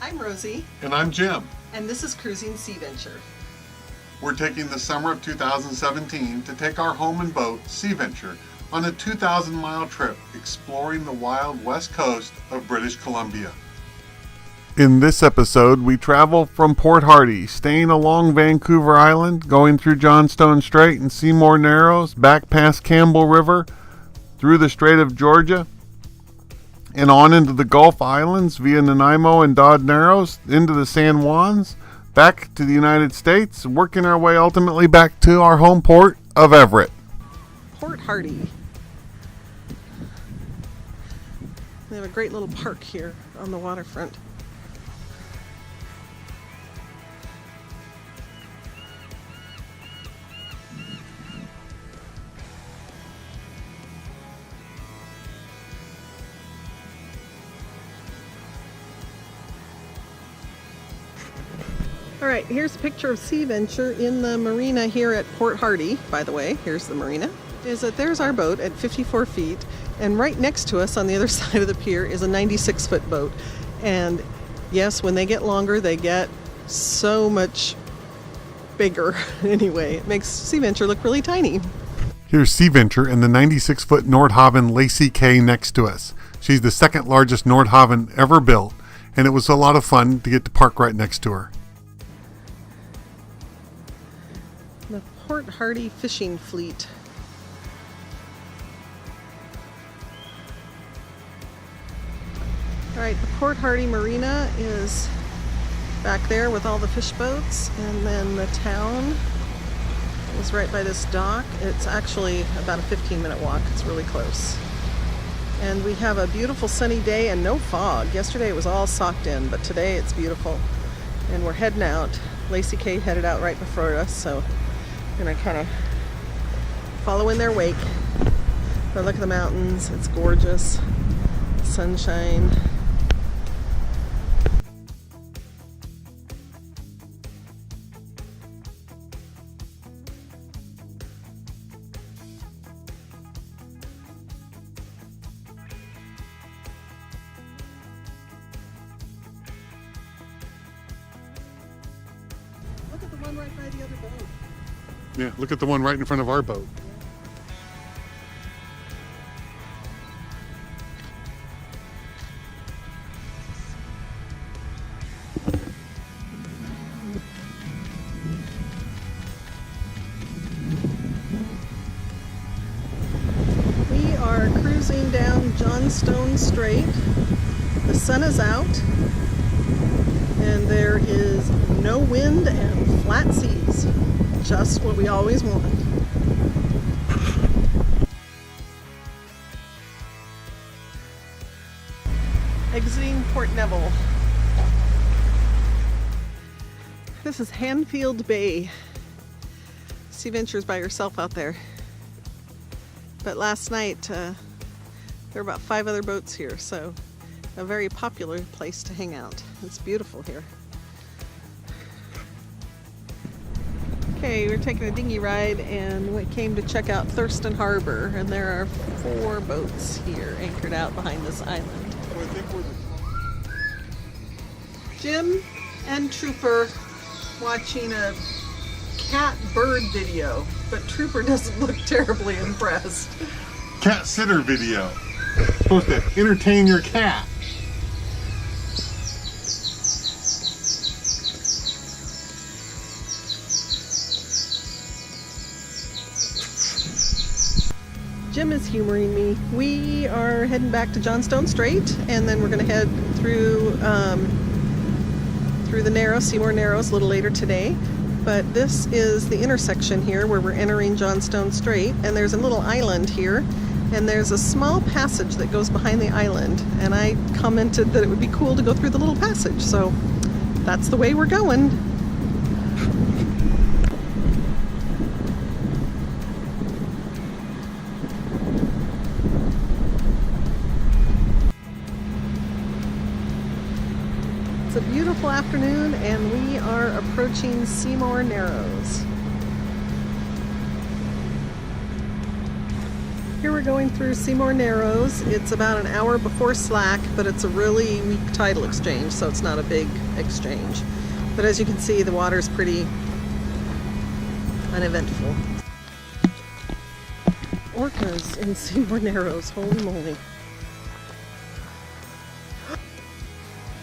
I'm Rosie. And I'm Jim. And this is Cruising Sea Venture. We're taking the summer of 2017 to take our home and boat, Sea Venture, on a 2,000-mile trip exploring the wild west coast of British Columbia. In this episode, we travel from Port Hardy, staying along Vancouver Island, going through Johnstone Strait and Seymour Narrows, back past Campbell River, through the Strait of Georgia, and on into the Gulf Islands via Nanaimo and Dodd Narrows, into the San Juans, back to the United States, working our way ultimately back to our home port of Everett. Port Hardy. They have a great little park here on the waterfront. All right, here's a picture of Sea Venture in the marina here at Port Hardy. By the way, here's the marina. There's our boat at 54 feet, and right next to us on the other side of the pier is a 96-foot boat. And yes, when they get longer, they get so much bigger. Anyway, it makes Sea Venture look really tiny. Here's Sea Venture and the 96-foot Nordhavn Lacey K next to us. She's the second largest Nordhavn ever built, and it was a lot of fun to get to park right next to her. The Port Hardy fishing fleet. All right, the Port Hardy Marina is back there with all the fish boats, and then the town is right by this dock. It's actually about a 15-minute walk. It's really close. And we have a beautiful sunny day and no fog. Yesterday it was all socked in, but today it's beautiful. And we're heading out. Lacey K headed out right before us, so I'm gonna kind of follow in their wake. But look at the mountains. It's gorgeous. Sunshine. Look at the one right by the other boat. Yeah, look at the one right in front of our boat. We are cruising down Johnstone Strait. The sun is out, and there is no wind and flat seas. Just what we always want. Exiting Port Neville. This is Hanfield Bay. Sea Venture's by herself out there. But last night, there were about 5 other boats here, so a very popular place to hang out. It's beautiful here. Okay, we're taking a dinghy ride and we came to check out Thurston Harbor, and there are 4 boats here anchored out behind this island. Jim and Trooper watching a cat bird video, but Trooper doesn't look terribly impressed. Cat sitter video. Supposed to entertain your cat. Jim is humoring me. We are heading back to Johnstone Strait, and then we're going to head through the Narrows, Seymour Narrows, a little later today. But this is the intersection here where we're entering Johnstone Strait, and there's a little island here, and there's a small passage that goes behind the island, and I commented that it would be cool to go through the little passage, so that's the way we're going. It's a beautiful afternoon, and we are approaching Seymour Narrows. Here we're going through Seymour Narrows. It's about an hour before slack, but it's a really weak tidal exchange, so it's not a big exchange. But as you can see, the water's pretty uneventful. Orcas in Seymour Narrows, holy moly.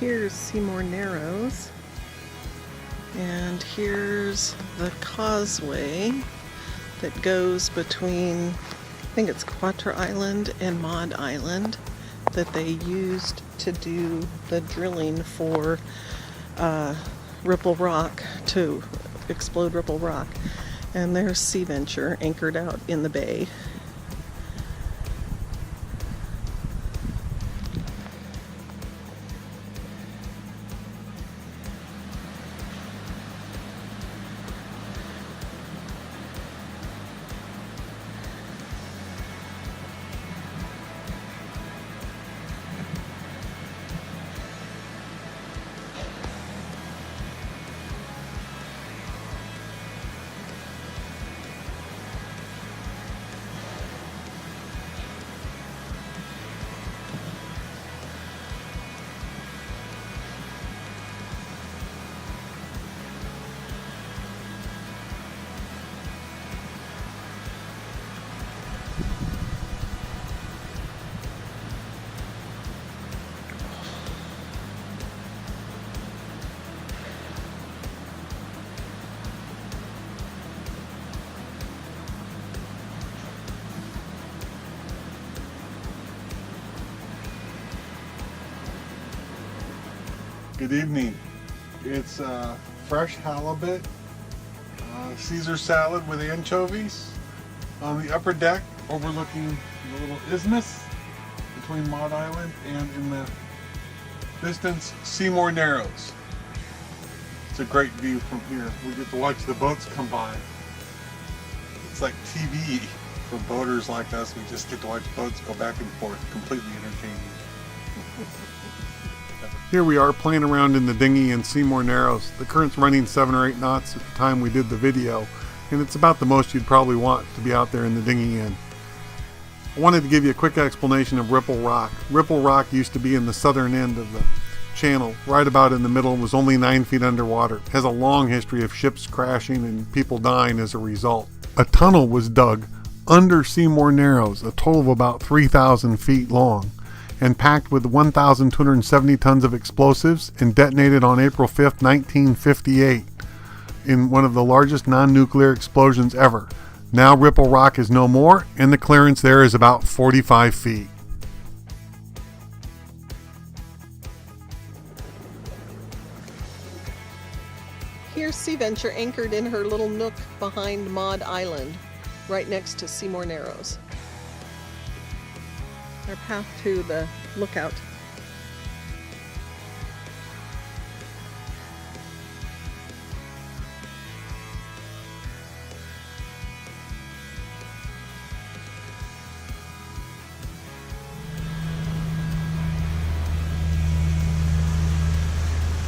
Here's Seymour Narrows, and here's the causeway that goes between, I think it's Quatra Island and Maud Island, that they used to do the drilling for Ripple Rock, to explode Ripple Rock. And there's Sea Venture anchored out in the bay. Good evening. It's fresh halibut, Caesar salad with anchovies on the upper deck overlooking the little isthmus between Maud Island and, in the distance, Seymour Narrows. It's a great view from here. We get to watch the boats come by. It's like TV for boaters like us. We just get to watch boats go back and forth. Completely entertaining. Here we are playing around in the dinghy in Seymour Narrows. The current's running 7 or 8 knots at the time we did the video, and it's about the most you'd probably want to be out there in the dinghy in. I wanted to give you a quick explanation of Ripple Rock. Ripple Rock used to be in the southern end of the channel, right about in the middle, and was only 9 feet underwater. It has a long history of ships crashing and people dying as a result. A tunnel was dug under Seymour Narrows, a total of about 3,000 feet long, and packed with 1,270 tons of explosives, and detonated on April 5th, 1958 in one of the largest non-nuclear explosions ever. Now Ripple Rock is no more, and the clearance there is about 45 feet. Here's Sea Venture anchored in her little nook behind Maud Island, right next to Seymour Narrows. Our path to the lookout.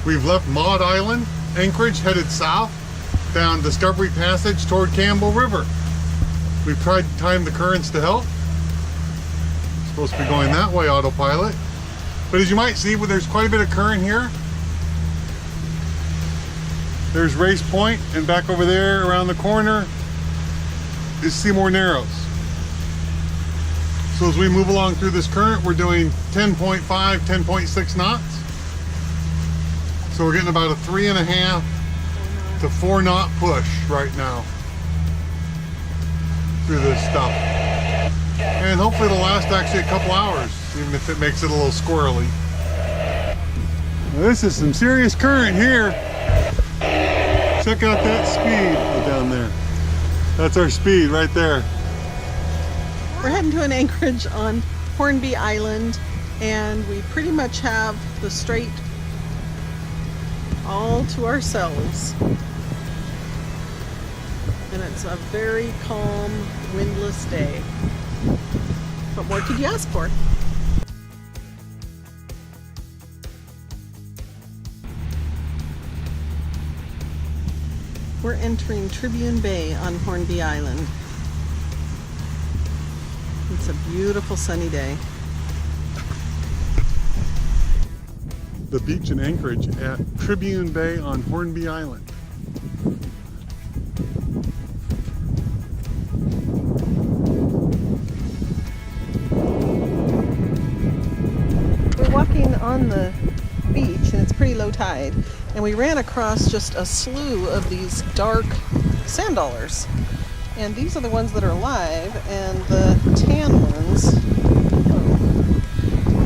We've left Maud Island, Anchorage, headed south down Discovery Passage toward Campbell River. We've tried to time the currents to help. Supposed to be going that way, autopilot. But as you might see, there's quite a bit of current here. There's Race Point, and back over there around the corner is Seymour Narrows. So as we move along through this current, we're doing 10.5, 10.6 knots. So we're getting about a 3.5 to 4 knot push right now through this stuff. And hopefully it'll last actually a couple hours, even if it makes it a little squirrely. Now this is some serious current here. Check out that speed down there. That's our speed right there. We're heading to an anchorage on Hornby Island, and we pretty much have the strait all to ourselves. And it's a very calm, windless day. What more could you ask for? We're entering Tribune Bay on Hornby Island. And It's a beautiful sunny day. The beach in Anchorage at Tribune Bay on Hornby Island. We're walking on the beach and it's pretty low tide, and we ran across just a slew of these dark sand dollars. And these are the ones that are alive, and the tan ones,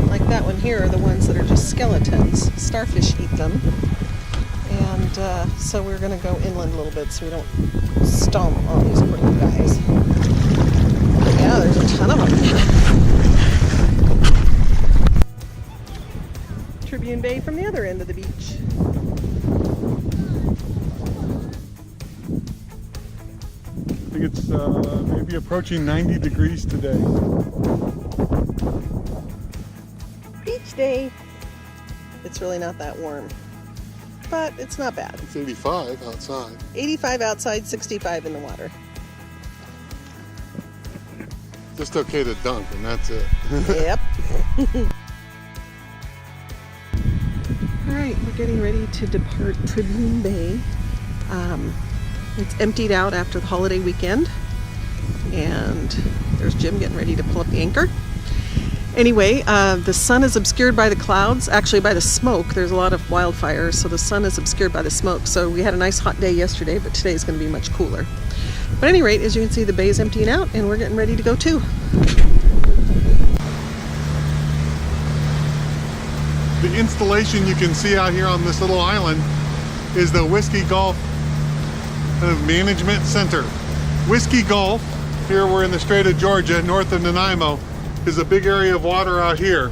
like that one here, are the ones that are just skeletons. Starfish eat them. And so we're going to go inland a little bit so we don't stomp on these poor little guys. But yeah, there's a ton of them. Tribune Bay from the other end of the beach. I think it's maybe approaching 90 degrees today. Beach day. It's really not that warm, but it's not bad. It's 85 outside. 85 outside, 65 in the water. Just okay to dunk, and that's it. Yep. All right, we're getting ready to depart Tribune Bay. It's emptied out after the holiday weekend, and there's Jim getting ready to pull up the anchor. Anyway, the sun is obscured by the clouds, actually by the smoke. There's a lot of wildfires, so the sun is obscured by the smoke. So we had a nice hot day yesterday, but today is going to be much cooler. But at any rate, as you can see, the bay is emptying out, and we're getting ready to go too. The installation you can see out here on this little island is the Whiskey Gulf Management Center. Whiskey Gulf, here we're in the Strait of Georgia, north of Nanaimo, is a big area of water out here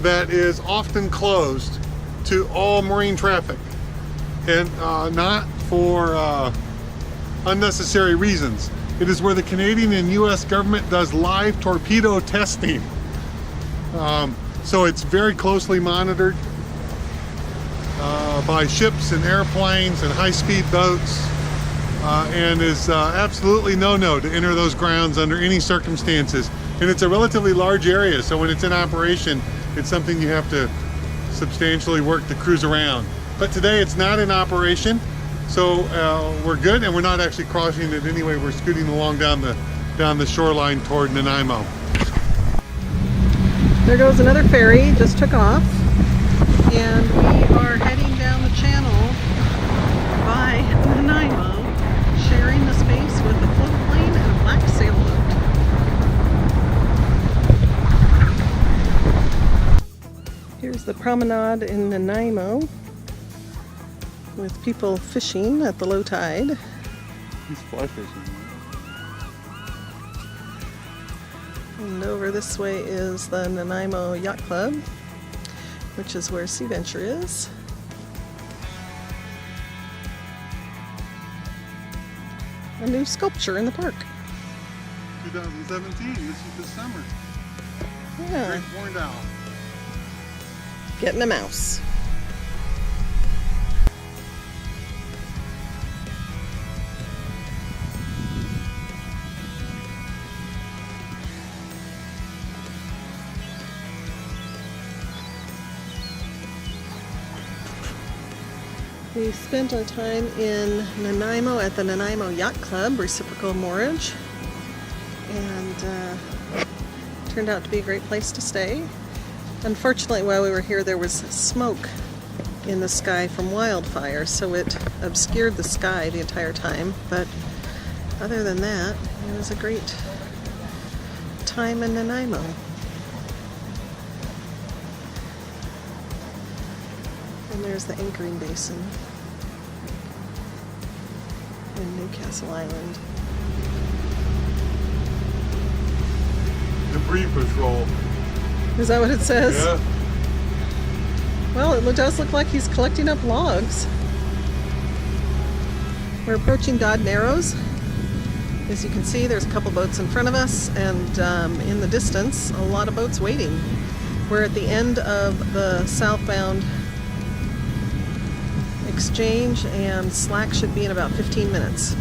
that is often closed to all marine traffic, and not for unnecessary reasons. It is where the Canadian and US government does live torpedo testing. So it's very closely monitored by ships and airplanes and high-speed boats, and is absolutely no-no to enter those grounds under any circumstances. And it's a relatively large area, so when it's in operation, it's something you have to substantially work to cruise around. But today it's not in operation, so we're good, and we're not actually crossing it anyway. We're scooting along down the shoreline toward Nanaimo. There goes another ferry, just took off, and we are heading down the channel by Nanaimo, sharing the space with a floatplane and a black sailboat. Here's the promenade in Nanaimo with people fishing at the low tide. He's fly fishing. And over this way is the Nanaimo Yacht Club, which is where Sea Venture is. A new sculpture in the park. 2017, this is this summer. Yeah. Great horned owl. Getting a mouse. We spent our time in Nanaimo at the Nanaimo Yacht Club, reciprocal moorage, and turned out to be a great place to stay. Unfortunately, while we were here, there was smoke in the sky from wildfires, so it obscured the sky the entire time. But other than that, it was a great time in Nanaimo. And there's the anchoring basin in Newcastle Island. Debris patrol. Is that what it says? Yeah. Well, it does look like he's collecting up logs. We're approaching Narrows. As you can see, there's a couple boats in front of us, and in the distance, a lot of boats waiting. We're at the end of the southbound exchange, and slack should be in about 15 minutes.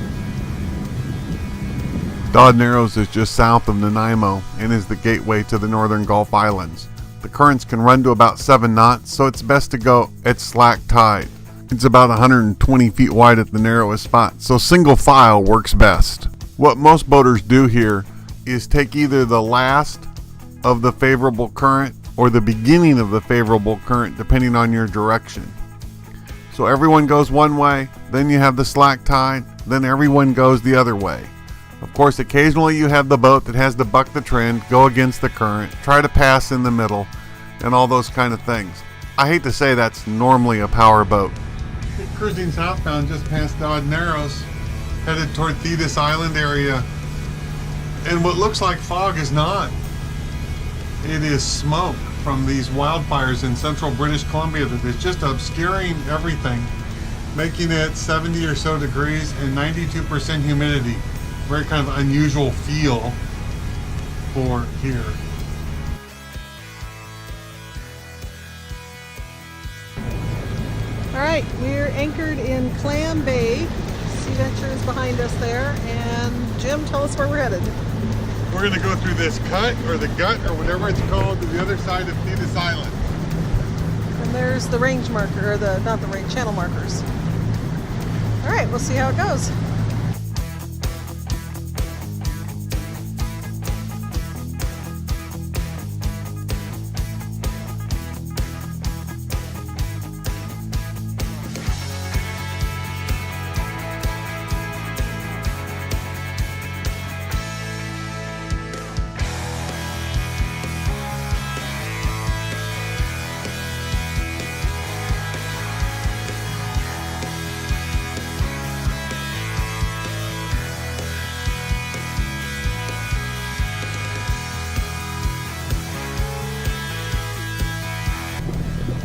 Seymour Narrows is just south of Nanaimo and is the gateway to the northern Gulf Islands. The currents can run to about 7 knots, so it's best to go at slack tide. It's about 120 feet wide at the narrowest spot, so single file works best. What most boaters do here is take either the last of the favorable current or the beginning of the favorable current, depending on your direction. So everyone goes one way, then you have the slack tide, then everyone goes the other way. Of course, occasionally you have the boat that has to buck the trend, go against the current, try to pass in the middle, and all those kind of things. I hate to say that's normally a power boat. Cruising southbound just past Seymour Narrows, headed toward Phoebus Island area. And what looks like fog is not. It is smoke from these wildfires in central British Columbia that is just obscuring everything, making it 70 or so degrees and 92% humidity. Very kind of unusual feel for here. All right, we're anchored in Clam Bay. Sea Venture is behind us there, and Jim, tell us where we're headed. We're going to go through this cut or the gut or whatever it's called to the other side of Phoebus Island. And there's the range marker, or not the range, channel markers. All right, we'll see how it goes.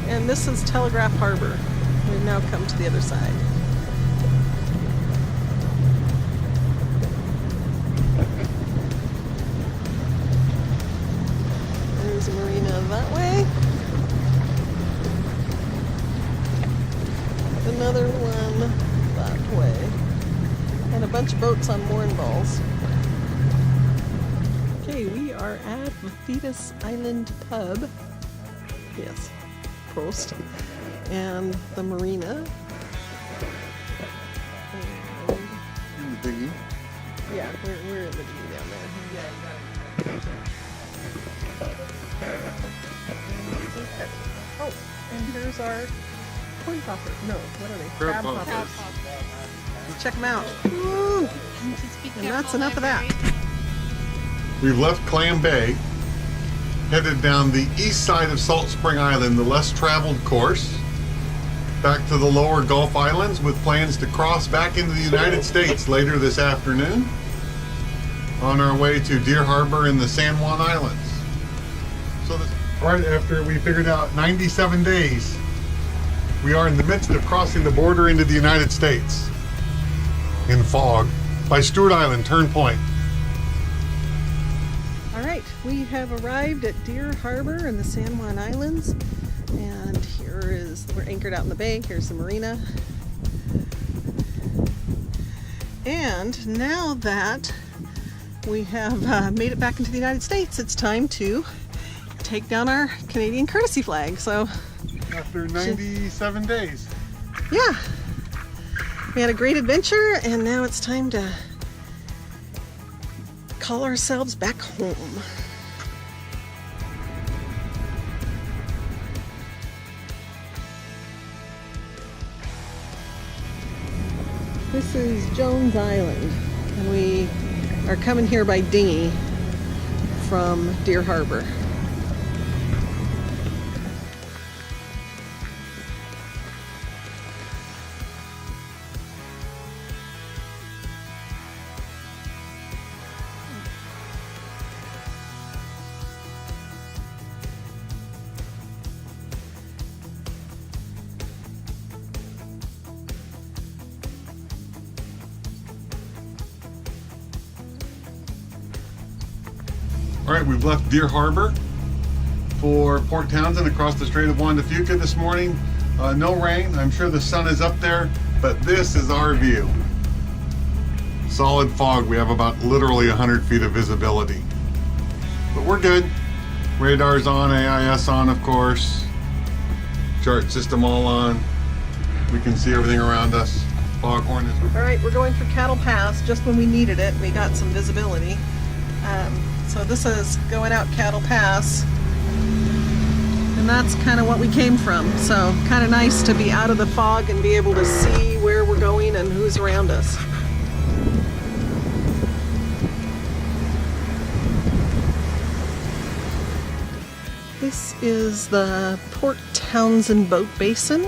And this is Telegraph Harbor. We've now come to the other side. There's a marina that way. Another one that way. And a bunch of boats on mooring balls. Okay, we are at the Phoebus Island Pub. Yes. Post and the marina. And In the dinghy. yeah, we're in the dinghy down there. Oh, and here's our corn popper. No, what are they? Crab poppers. poppers. Let's check them out. Woo! And that's enough of that. We've left Clam Bay, headed down the east side of Salt Spring Island, the less traveled course, back to the lower Gulf Islands with plans to cross back into the United States later this afternoon on our way to Deer Harbor in the San Juan Islands. So right after we figured out 97 days, we are in the midst of crossing the border into the United States in fog by Stewart Island, turn point. All right, we have arrived at Deer Harbor in the San Juan Islands, and we're anchored out in the bay. Here's the marina. And now that we have made it back into the United States, it's time to take down our Canadian courtesy flag. So After 97 days. yeah, we had a great adventure, and now it's time to call ourselves back home. This is Jones Island, and we are coming here by dinghy from Deer Harbor. All right, we've left Deer Harbor for Port Townsend across the Strait of Georgia to Fuca this morning. No rain. I'm sure the sun is up there, but this is our view. solid fog. We have about literally 100 feet of visibility. But we're good. Radar's on, AIS on, of course. Chart system all on. We can see everything around us. Foghorn is... All right, we're going for Cattle Pass just when we needed it. We got some visibility. So this is going out Cattle Pass. And that's kind of what we came from. So kind of nice to be out of the fog and be able to see where we're going and who's around us. This is the Port Townsend boat basin,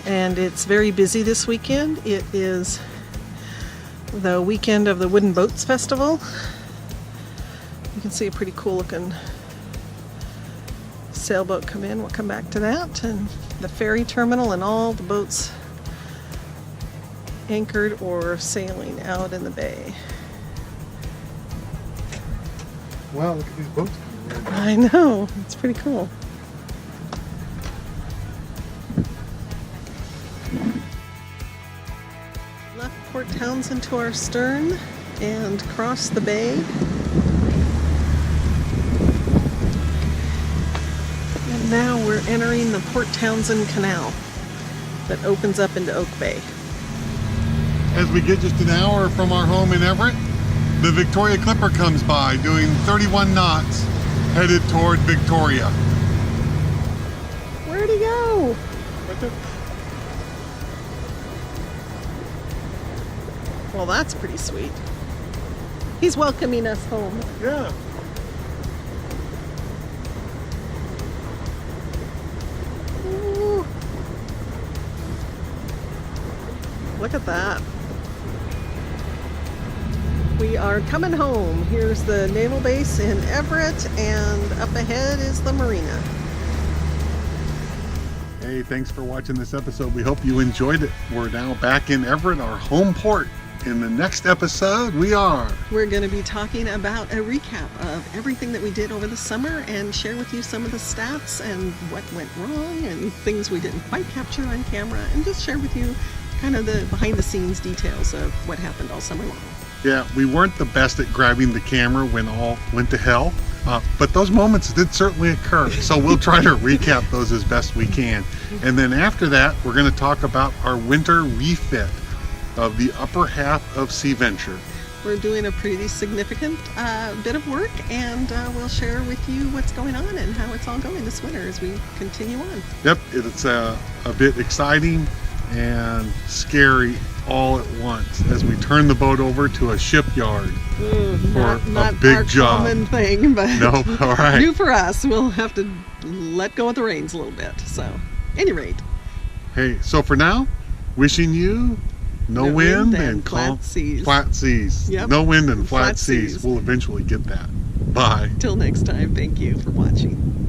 and it's very busy this weekend. It is the weekend of the Wooden Boats Festival. You can see a pretty cool looking sailboat come in. We'll come back to that, and the ferry terminal and all the boats anchored or sailing out in the bay. Wow, look at these boats. I know, it's pretty cool. Left Port Townsend to our stern and crossed the bay. And now we're entering the Port Townsend Canal that opens up into Oak Bay. As we get just an hour from our home in Everett, the Victoria Clipper comes by doing 31 knots headed toward Victoria. Where'd he go? Right there. Well, that's pretty sweet. He's welcoming us home. Yeah. Ooh. Look at that. We are coming home. Here's the naval base in Everett, and up ahead is the marina. Hey, thanks for watching this episode. We hope you enjoyed it. We're now back in Everett, our home port. In the next episode, we're going to be talking about a recap of everything that we did over the summer and share with you some of the stats and what went wrong and things we didn't quite capture on camera, and just share with you kind of the behind the scenes details of what happened all summer long. Yeah, we weren't the best at grabbing the camera when all went to hell, but those moments did certainly occur. So we'll try to recap those as best we can. And then after that, we're going to talk about our winter refit of the upper half of Sea Venture. We're doing a pretty significant bit of work, and we'll share with you what's going on and how it's all going this winter as we continue on. Yep, it's a bit exciting and scary all at once as we turn the boat over to a shipyard for not a big our job. Common thing, but No, all right. new for us. We'll have to let go of the reins a little bit. So, any rate. Hey, so for now, wishing you no wind and flat seas. Flat seas. Yep. No wind and flat seas. seas. We'll eventually get that. Bye. Till next time, thank you for watching.